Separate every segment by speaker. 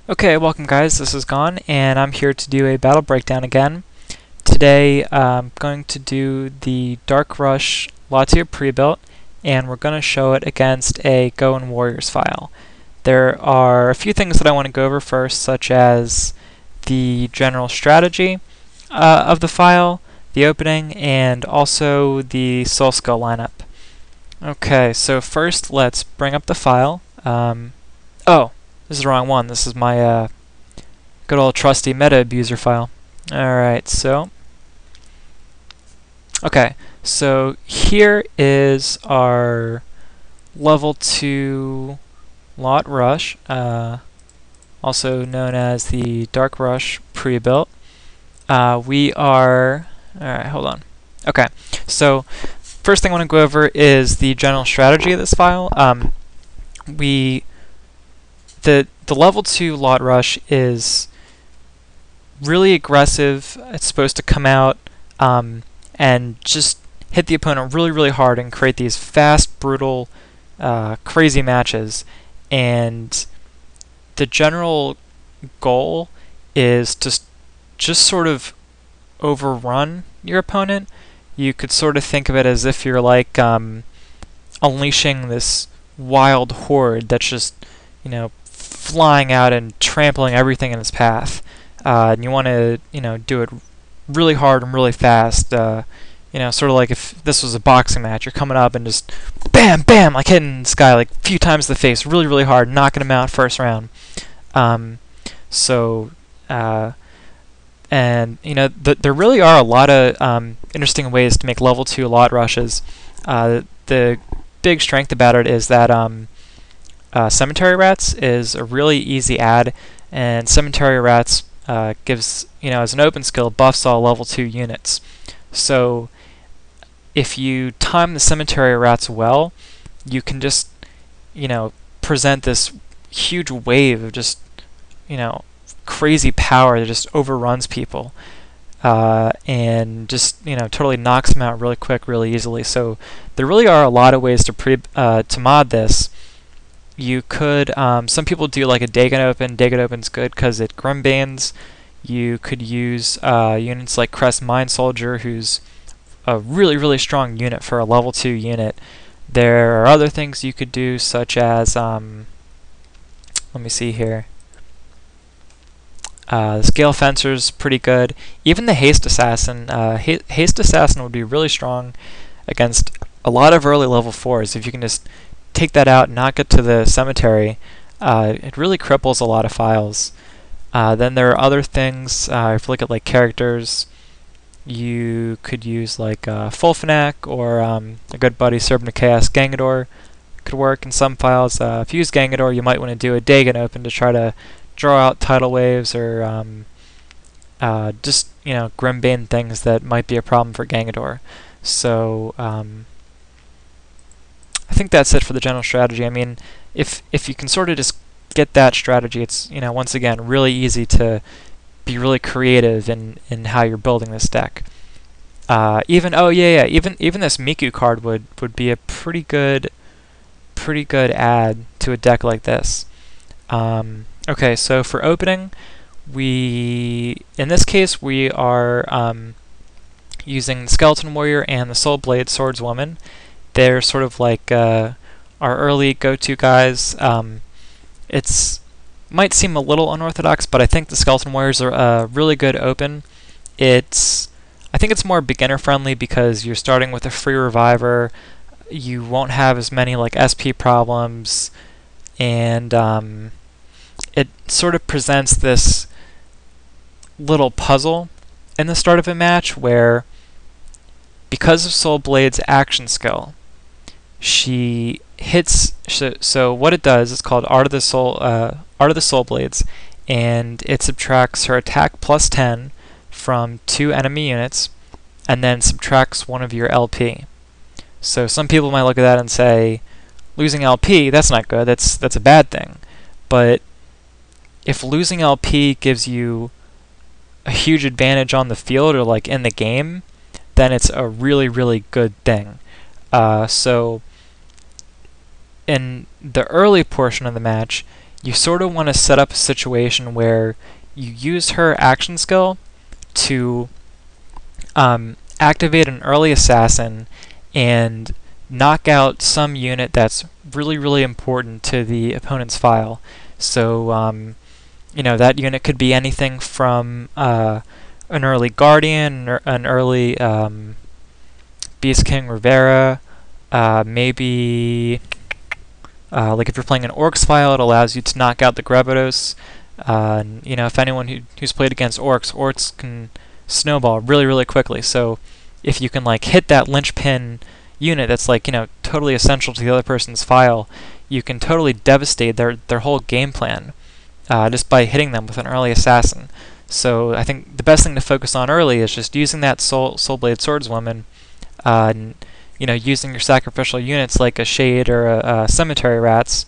Speaker 1: Okay, welcome guys, this is Gone, and I'm here to do a battle breakdown again. Today I'm going to do the Dark Rush lawtia pre-built, and we're going to show it against a Gowen Warriors file. There are a few things that I want to go over first, such as the general strategy of the file, the opening, and also the soul skill lineup. Okay, so first let's bring up the file. Oh! This is the wrong one. This is my good old trusty meta abuser file. Alright, so here is our level 2 lot rush, also known as the Dark Rush pre-built. Alright, hold on. Okay, so first thing I want to go over is the general strategy of this file. The level 2 lot rush is really aggressive. It's supposed to come out and just hit the opponent really hard and create these fast, brutal, crazy matches. And the general goal is to just sort of overrun your opponent. You could sort of think of it as if you're like unleashing this wild horde that's just, flying out and trampling everything in its path. And you want to, do it really hard and really fast. Sort of like if this was a boxing match, you're coming up and just bam, bam, like hitting this guy like a few times in the face, really hard, knocking him out first round. And there really are a lot of interesting ways to make level 2 lot rushes. The big strength about it is that Cemetery Rats is a really easy add, and Cemetery Rats gives, as an open skill, buffs all level 2 units. So if you time the Cemetery Rats well, you can just, present this huge wave of just, crazy power that just overruns people. And just totally knocks them out really quick, really easily. So there really are a lot of ways to mod this. You could, some people do like a Dagon Open. Dagon Open's good because it Grimbanes. You could use units like Crest Mine Soldier, who's a really strong unit for a level 2 unit. There are other things you could do, such as, let me see here. The Scale Fencer's pretty good. Even the Haste Assassin. Haste Assassin would be really strong against a lot of early level 4s. If you can just take that out and not get to the cemetery, it really cripples a lot of files. Then there are other things. If you look at like characters, you could use like Fulfinac or a good buddy Serpent of Chaos Gangador could work in some files. If you use Gangador, you might want to do a Dagon Open to try to draw out tidal waves or just Grimbane things that might be a problem for Gangador. So I think that's it for the general strategy. I mean, if you can sort of just get that strategy, it's once again really easy to be really creative in how you're building this deck. Even this Miku card would be a pretty good add to a deck like this. Okay, so for opening, in this case we are using the Skeleton Warrior and the Soul Blade Swordswoman. They're sort of like our early go-to guys. It's might seem a little unorthodox, but I think the Skeleton Warriors are a really good open. I think it's more beginner friendly because you're starting with a free reviver. You won't have as many like SP problems, and it sort of presents this little puzzle in the start of a match where, because of Soul Blade's action skill, she hits. So what it does is called Art of the Soul Blades, and it subtracts her attack plus 10 from 2 enemy units, and then subtracts 1 of your LP. So some people might look at that and say, losing LP, that's not good. That's a bad thing. But if losing LP gives you a huge advantage on the field or like in the game, then it's a really good thing. So in the early portion of the match, you sort of want to set up a situation where you use her action skill to activate an early assassin and knock out some unit that's really, really important to the opponent's file. So, that unit could be anything from an early Guardian, or an early Beast King Rivera, maybe like if you're playing an Orcs file, it allows you to knock out the Grebedos. If anyone who's played against Orcs can snowball really, really quickly. So if you can like hit that linchpin unit that's like totally essential to the other person's file, you can totally devastate their whole game plan just by hitting them with an early assassin. So I think the best thing to focus on early is just using that Soulblade Swordswoman, and using your sacrificial units like a Shade or a Cemetery Rats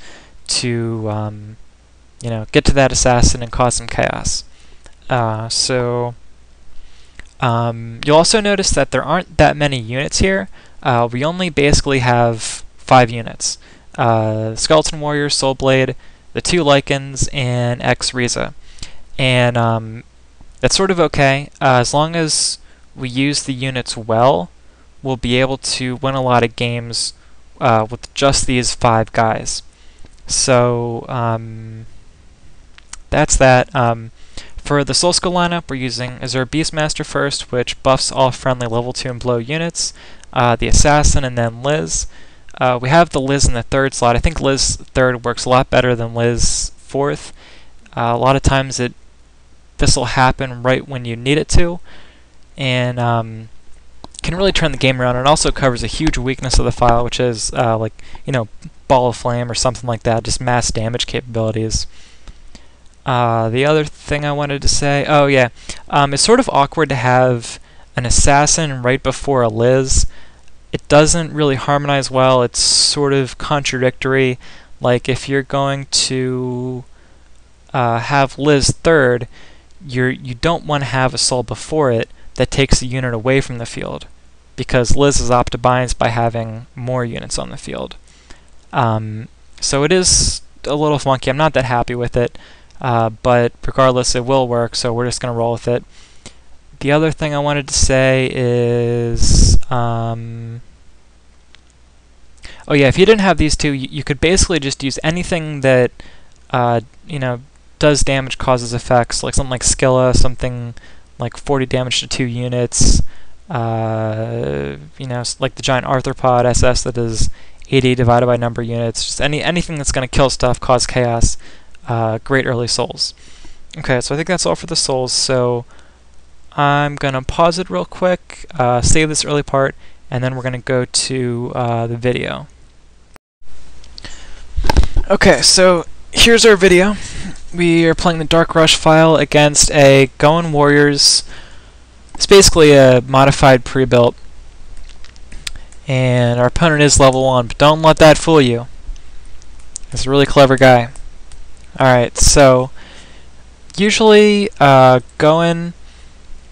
Speaker 1: to get to that assassin and cause some chaos. You'll also notice that there aren't that many units here. We only basically have 5 units. Skeleton Warrior, Soulblade, the 2 Lycans, and X Riza. And that's sort of okay. As long as we use the units well, we'll be able to win a lot of games with just these 5 guys. So that's that. For the Soul Skull lineup, we're using Azure Beastmaster first, which buffs all friendly level 2 and below units, the Assassin, and then Liz. We have the Liz in the 3rd slot. I think Liz 3rd works a lot better than Liz 4th. A lot of times this will happen right when you need it to, and can really turn the game around. It also covers a huge weakness of the file, which is Ball of Flame or something like that, just mass damage capabilities. The other thing I wanted to say, it's sort of awkward to have an assassin right before a Liz. It doesn't really harmonize well. It's sort of contradictory. Like if you're going to have Liz 3rd, you don't want to have a soul before it that takes the unit away from the field, because Liz is optimized by having more units on the field. So it is a little funky. I'm not that happy with it. But regardless, it will work, so we're just going to roll with it. The other thing I wanted to say is, if you didn't have these 2, you could basically just use anything that, does damage, causes effects, like something like Skilla, something like 40 damage to 2 units, like the giant arthropod SS that is 80 divided by number of units, just anything that's going to kill stuff, cause chaos. Great early souls. Okay, so I think that's all for the souls, so I'm going to pause it real quick, save this early part, and then we're going to go to the video. Okay, so here's our video. We are playing the Dark Rush file against a Gowen Warriors. It's basically a modified pre-built, and our opponent is level 1, but don't let that fool you. He's a really clever guy. Alright, so usually Gowen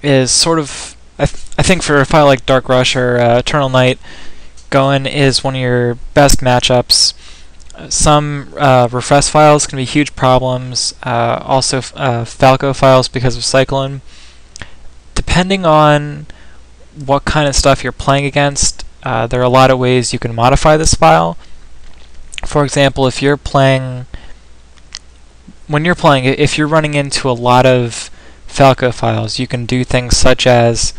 Speaker 1: is sort of, I think for a file like Dark Rush or Eternal Night, Gowen is one of your best matchups. Some refresh files can be huge problems, also Falco files because of Cyclone. Depending on what kind of stuff you're playing against, there are a lot of ways you can modify this file. For example, if you're playing if you're running into a lot of Falco files, you can do things such as,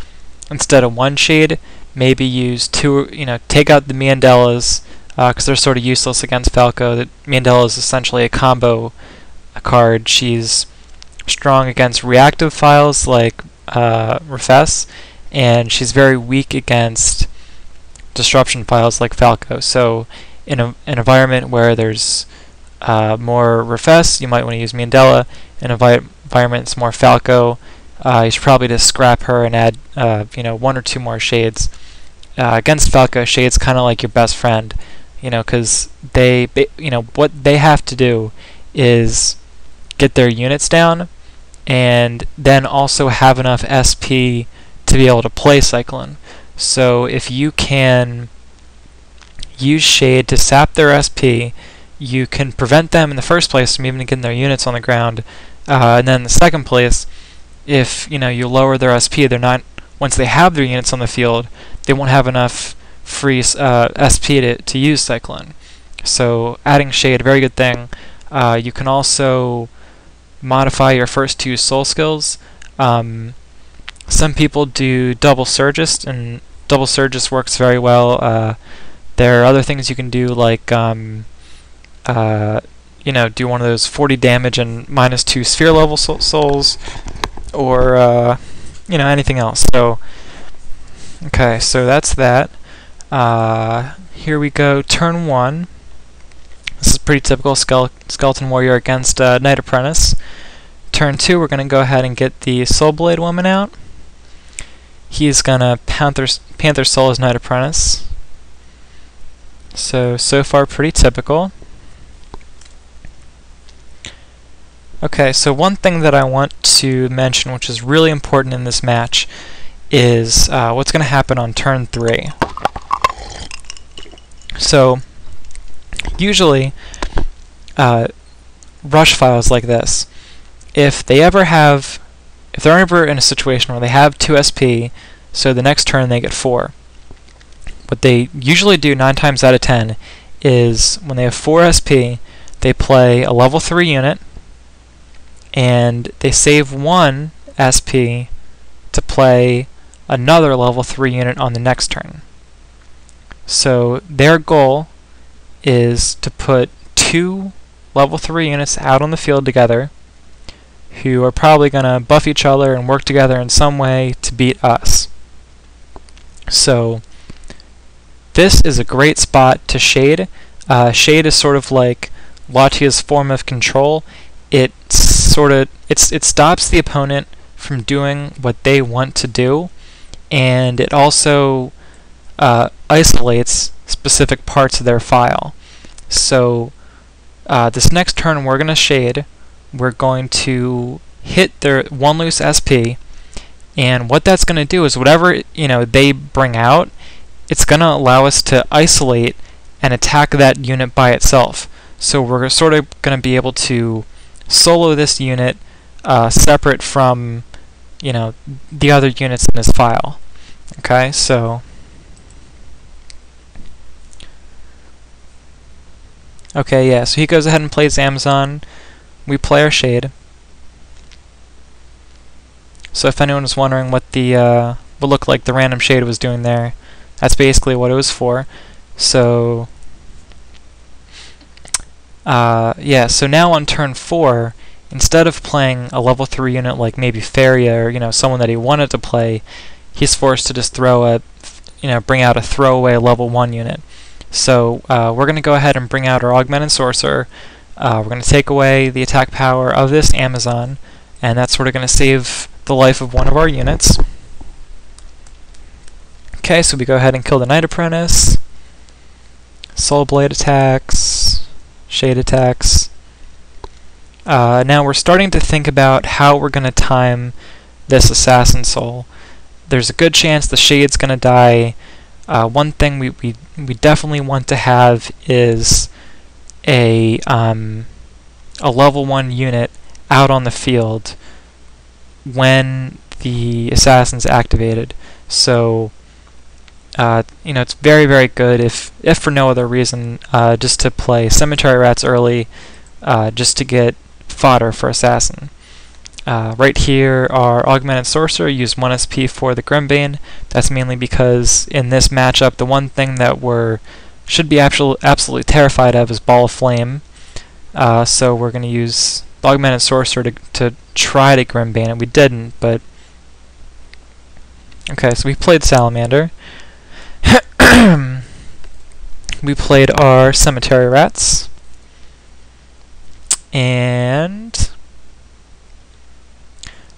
Speaker 1: instead of 1 shade, maybe use 2, take out the Miandellas, because they're sort of useless against Falco. The Miandella is essentially a combo card. She's strong against reactive files like Refess, and she's very weak against disruption files like Falco. So in an environment where there's more Refess, you might want to use Miandella. In an environment that's more Falco, you should probably just scrap her and add 1 or 2 more shades. Against Falco, Shade's kind of like your best friend, because what they have to do is get their units down, and then also have enough SP to be able to play Cyclone. So if you can use Shade to sap their SP, you can prevent them in the first place from even getting their units on the ground. And then in the second place, if you lower their SP, they're not, once they have their units on the field, they won't have enough free SP to use Cyclone. So adding Shade, a very good thing. You can also modify your first two soul skills. Some people do double Surgist, and double Surgist works very well. There are other things you can do, like do one of those 40 damage and -2 sphere level souls, or anything else. So okay, so that's that. Here we go, turn 1. This is pretty typical Skeleton Warrior against Knight Apprentice. Turn 2, we're going to go ahead and get the Soul Blade Woman out. He's going to Panther Soul as Knight Apprentice. So far pretty typical. Okay, so one thing that I want to mention, which is really important in this match, is what's going to happen on turn 3. So usually rush files like this, if they're ever in a situation where they have 2 SP, so the next turn they get 4, what they usually do 9 times out of 10 is when they have 4 SP, they play a level 3 unit and they save 1 SP to play another level 3 unit on the next turn. So their goal is to put 2 level 3 units out on the field together who are probably going to buff each other and work together in some way to beat us. So this is a great spot to Shade. Shade is sort of like lawtia's form of control. It stops the opponent from doing what they want to do, and it also isolates specific parts of their file. So this next turn we're going to Shade. We're going to hit their 1 loose SP, and what that's going to do is whatever they bring out, it's going to allow us to isolate and attack that unit by itself. So we're sort of going to be able to solo this unit separate from the other units in this file. Okay, so okay, yeah, so he goes ahead and plays Amazon. We play our Shade. So if anyone was wondering what what looked like the random Shade was doing there, that's basically what it was for. So yeah, so now on turn 4, instead of playing a level 3 unit like maybe Feria or someone that he wanted to play, he's forced to just bring out a throwaway level 1 unit. So we're going to go ahead and bring out our Augmented Sorcerer. We're going to take away the attack power of this Amazon, and that's sort of going to save the life of one of our units. Okay, so we go ahead and kill the Knight Apprentice. Soul Blade attacks, Shade attacks. Now we're starting to think about how we're going to time this Assassin Soul. There's a good chance the Shade's going to die. One thing we definitely want to have is a level 1 unit out on the field when the Assassin's activated. So it's very, very good if for no other reason, just to play Cemetery Rats early, just to get fodder for Assassin. Right here, our Augmented Sorcerer used 1 SP for the Grimbane. That's mainly because in this matchup, the one thing that should be absolutely terrified of is Ball of Flame. So we're going to use the Augmented Sorcerer to try to Grimbane it. We didn't, but okay, so we played Salamander. We played our Cemetery Rats. And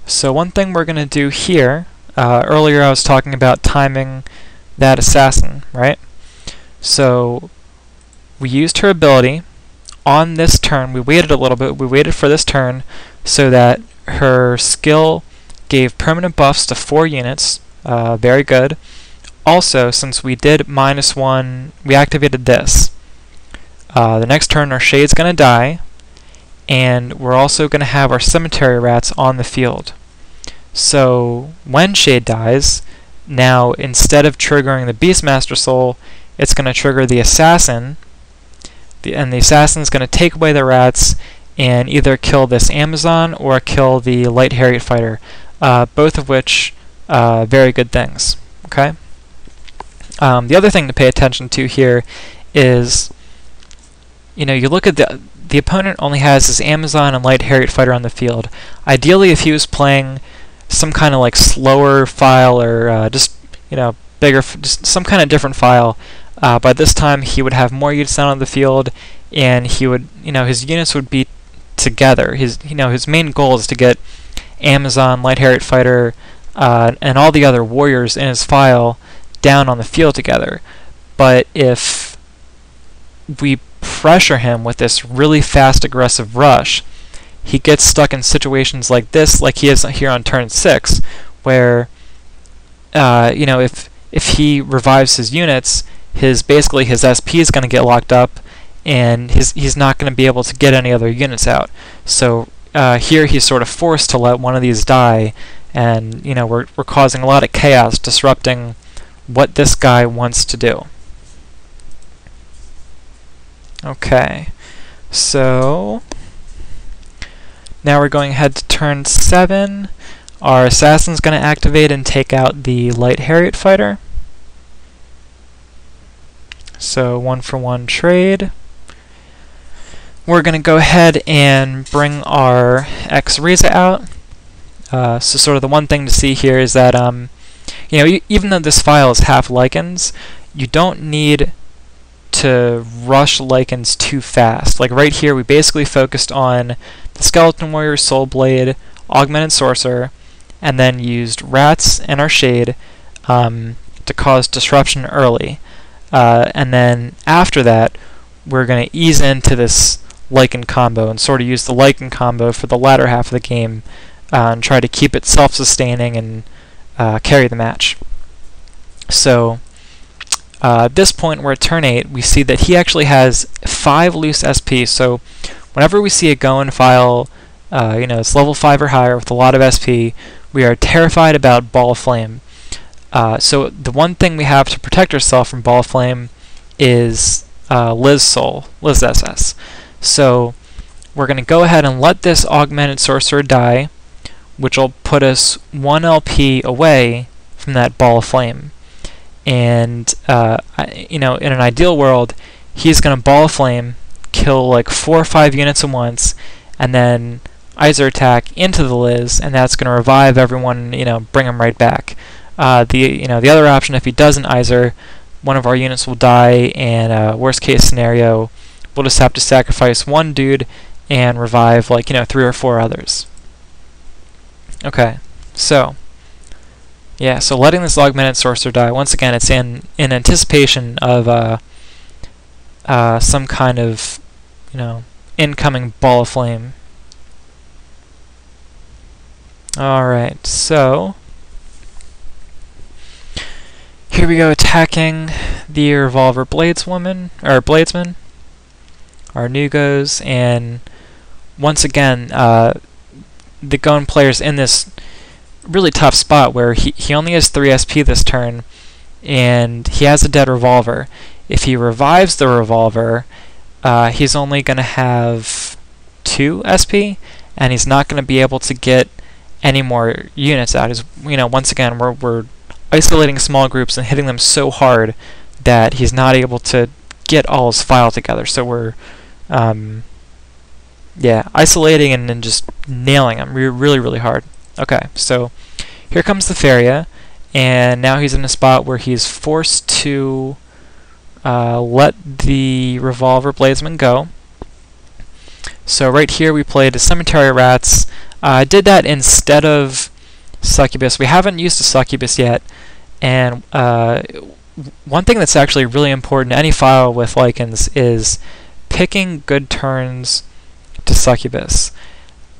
Speaker 1: so one thing we're going to do here, earlier I was talking about timing that Assassin, right? So we used her ability on this turn. We waited a little bit. We waited for this turn so that her skill gave permanent buffs to 4 units. Very good. Also, since we did -1, we activated this. The next turn our shade's going to die, and we're also going to have our cemetery rats on the field. So when shade dies, now instead of triggering the Beastmaster Soul, it's going to trigger the assassin, and the assassin's going to take away the rats and either kill this Amazon or kill the Light Harriet Fighter, both of which very good things. Okay. The other thing to pay attention to here is, you look at the opponent only has this Amazon and Light Harriet Fighter on the field. Ideally, if he was playing some kind of like slower file or just bigger, just some kind of different file, by this time he would have more units out on the field, and he would, his units would be together. His main goal is to get Amazon, Light Harriet Fighter, and all the other warriors in his file down on the field together. But if we pressure him with this really fast aggressive rush, he gets stuck in situations like this, like he is here on turn 6, where if he revives his units, basically his SP is going to get locked up, and he's not going to be able to get any other units out. So here he's sort of forced to let one of these die, and we're causing a lot of chaos, disrupting what this guy wants to do. Okay, so now we're going ahead to turn 7. Our assassin's going to activate and take out the Light Harriet Fighter. So 1-for-1 trade. We're going to go ahead and bring our X-Riza out. So sort of the one thing to see here is that even though this file is half lichens, you don't need to rush lichens too fast. Like right here, we basically focused on the Skeleton Warrior, Soul Blade, Augmented Sorcerer, and then used rats and our shade to cause disruption early. And then after that, we're going to ease into this lichen combo and sort of use the lichen combo for the latter half of the game and try to keep it self-sustaining and carry the match. So at this point, we're at turn 8. We see that he actually has 5 loose SP. So whenever we see a gowen file, it's level 5 or higher with a lot of SP, we are terrified about Ball of Flame. So the one thing we have to protect ourselves from Ball of Flame is Liz Soul, Liz SS. So we're going to go ahead and let this Augmented Sorcerer die, which will put us 1 LP away from that Ball of Flame. And in an ideal world, he's going to Ball of Flame, kill like 4 or 5 units at once, and then Iser attack into the Liz, and that's going to revive everyone, bring them right back. The other option, if he doesn't Iser, one of our units will die, and worst case scenario, we'll just have to sacrifice 1 dude and revive like 3 or 4 others. Okay, so yeah, so letting this Augmented Sorcerer die, once again, it's in anticipation of some kind of incoming Ball of Flame. Alright, so here we go, attacking the Revolver Bladeswoman, or Bladesman, our Nugos, and once again, the gowen player's in this really tough spot where he only has 3 SP this turn, and he has a dead Revolver. If he revives the Revolver, he's only going to have 2 SP, and he's not going to be able to get any more units out. Once again, we're isolating small groups and hitting them so hard that he's not able to get all his file together. So we're isolating and then just nailing him really, really hard. Okay, so here comes the Feria, and now he's in a spot where he's forced to let the Revolver Bladesman go. So right here we played a Cemetery Rats. I did that instead of Succubus. We haven't used a Succubus yet, and one thing that's actually really important in any file with lichens is picking good turns to Succubus.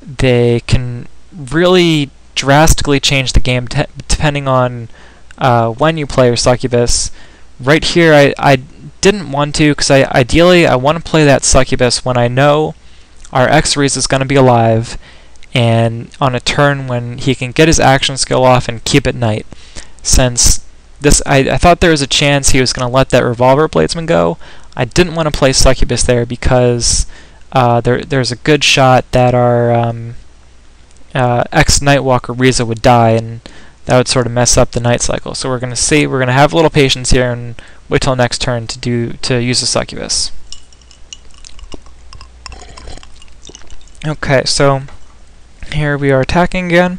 Speaker 1: They can really drastically change the game depending on when you play your Succubus. Right here, I didn't want to, because ideally I want to play that succubus when I know our X-rays is going to be alive, and on a turn when he can get his action skill off and keep it night. Since this, I thought there was a chance he was going to let that revolver bladesman go. I didn't want to play succubus there because there's a good shot that our ex-Nightwalker Riza would die, and that would sort of mess up the night cycle. So we're going to have a little patience here and wait till next turn to use the succubus. Okay, so here we are attacking again.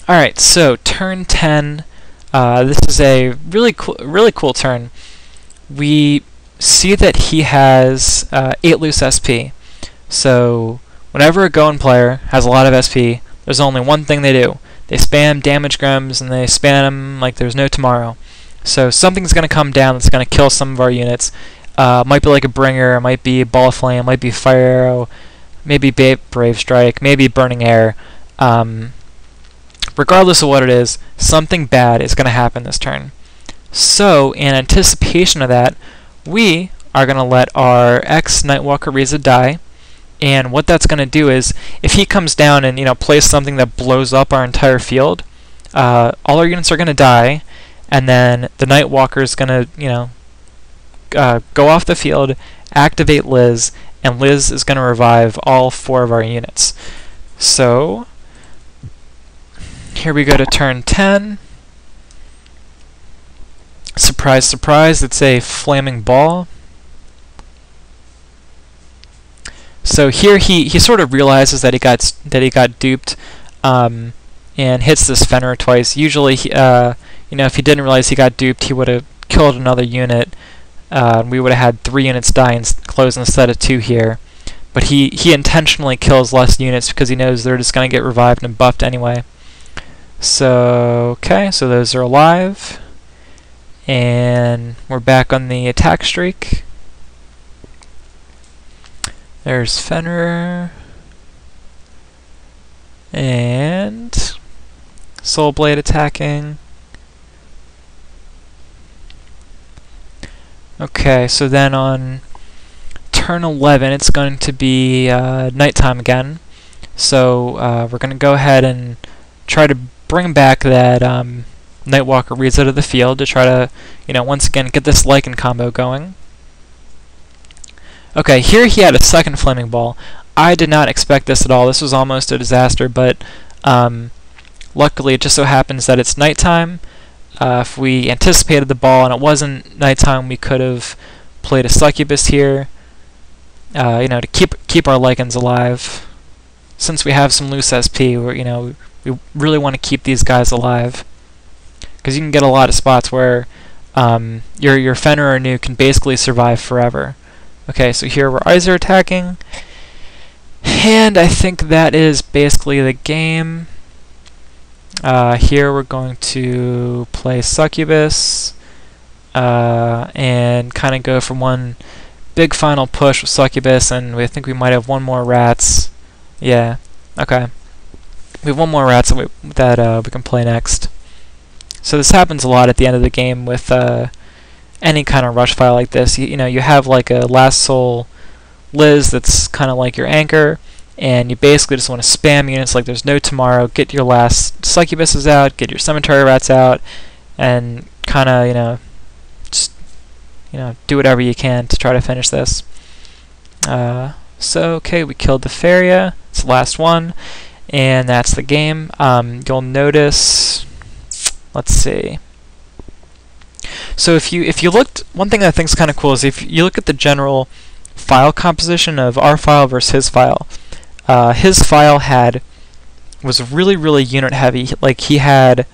Speaker 1: Alright, so turn 10. This is a really cool turn. We see that he has 8 loose SP. So whenever a Gowen player has a lot of SP, there's only one thing they do. They spam damage grims, and they spam them like there's no tomorrow. So something's going to come down that's going to kill some of our units. Might be like a Bringer, it might be Ball of Flame, might be Fire Arrow, maybe Brave Strike, maybe Burning Air. Regardless of what it is, something bad is going to happen this turn. So, in anticipation of that, we are going to let our ex-Nightwalker Riza die, and what that's going to do is, if he comes down and plays something that blows up our entire field, all our units are going to die, and then the Nightwalker is going to go off the field, activate Liz, and Liz is going to revive all 4 of our units. So here we go to turn 10. Surprise, surprise, it's a flaming ball. So here he sort of realizes that he got duped, and hits this Fenrir twice. Usually, if he didn't realize he got duped, he would have killed another unit. We would have had 3 units die and close instead of 2 here. But he intentionally kills less units because he knows they're just going to get revived and buffed anyway. So, okay, so those are alive. And we're back on the attack streak. There's Fenrir. And Soulblade attacking. Okay, so then on turn 11, it's going to be nighttime again. So we're going to go ahead and try to bring back that Nightwalker Riza to the field to try to, once again get this Lycan combo going. Okay, here he had a second flaming ball. I did not expect this at all. This was almost a disaster, but luckily it just so happens that it's nighttime. If we anticipated the ball and it wasn't nighttime, we could have played a succubus here, to keep our Lycans alive. Since we have some loose SP, we really want to keep these guys alive, because you can get a lot of spots where your Fenrir or Nu can basically survive forever. Okay, so here we're Iser attacking, and I think that is basically the game. Here we're going to play Succubus, and kind of go for one big final push with Succubus, and I think we might have one more Rats. Yeah, okay. We have one more Rats that we can play next. So this happens a lot at the end of the game with any kind of rush file like this. You have like a Last Soul Liz that's kind of like your anchor, and you basically just want to spam units like there's no tomorrow, get your last Succubuses out, get your Cemetery Rats out, and kind of, just, do whatever you can to try to finish this. So, okay, we killed the Feria. It's the last one, and that's the game. You'll notice, let's see. So if you looked, one thing I think is kind of cool is if you look at the general file composition of our file versus his file. His file was really unit heavy. Like he had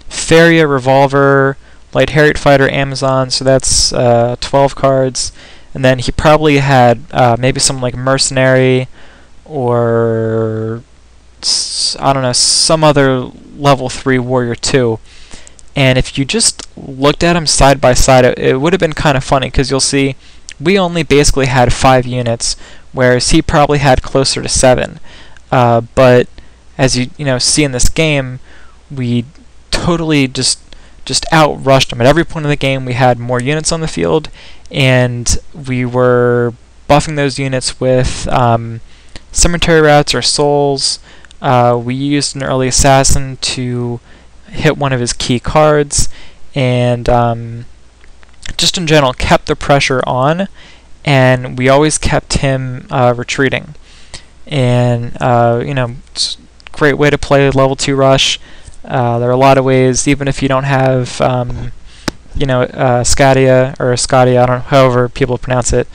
Speaker 1: Feria, Revolver, Light Harriet Fighter, Amazon, so that's 12 cards. And then he probably had maybe some like Mercenary or I don't know, some other level 3 Warrior 2. And if you just looked at them side by side, it would have been kind of funny, because you'll see we only basically had 5 units, whereas he probably had closer to 7. But as you see in this game, we totally just outrushed them. At every point in the game, we had more units on the field, and we were buffing those units with cemetery rats or souls. We used an early assassin to hit one of his key cards, and just in general kept the pressure on, and we always kept him retreating. And it's a great way to play level 2 rush. There are a lot of ways, even if you don't have Scadia or Scadia, I don't know, however people pronounce it,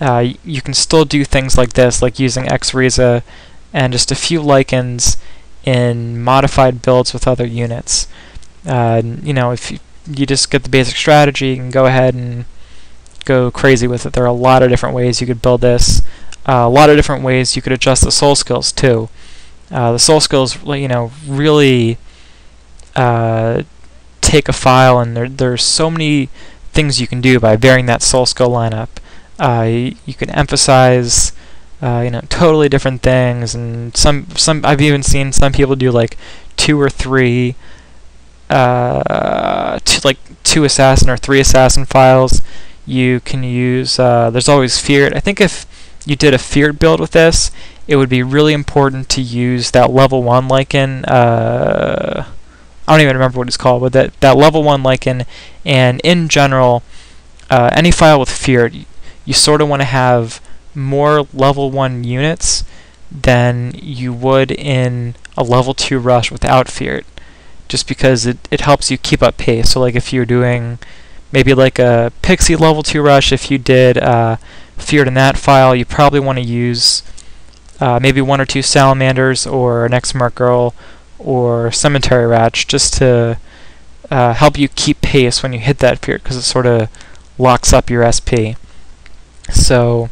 Speaker 1: you can still do things like this, like using X-Reza and just a few lichens in modified builds with other units. If you just get the basic strategy, you can go ahead and go crazy with it. There are a lot of different ways you could build this. A lot of different ways you could adjust the soul skills too. The soul skills, really take a file, and there's so many things you can do by varying that soul skill lineup. You can emphasize totally different things, and some I've even seen some people do like 2 or 3 2 assassin or 3 assassin files. You can use there's always feared. I think if you did a feared build with this, it would be really important to use that level 1 lichen. I don't even remember what it's called, but that level 1 lichen. And in general, any file with feared, you sort of want to have more level 1 units than you would in a level 2 rush without feared, just because it helps you keep up pace. So like if you're doing maybe like a pixie level 2 rush, if you did feared in that file, you probably want to use maybe 1 or 2 salamanders or an X-Mark Girl or cemetery rats, just to help you keep pace when you hit that feared, because it sort of locks up your SP. So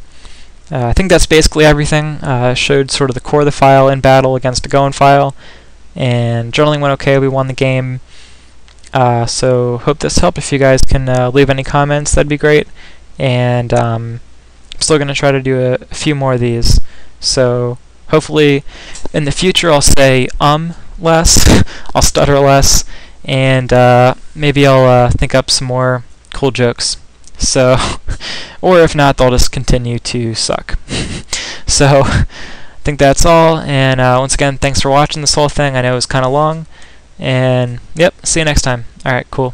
Speaker 1: I think that's basically everything. Showed sort of the core of the file in battle against a gowen file, and generally went okay. We won the game. So hope this helped. If you guys can leave any comments, that'd be great. And I'm still going to try to do a few more of these. So hopefully in the future I'll say less, I'll stutter less, and maybe I'll think up some more cool jokes. So, or if not, they'll just continue to suck. So, I think that's all, and once again, thanks for watching this whole thing. I know it was kind of long, and yep, see you next time. Alright, cool.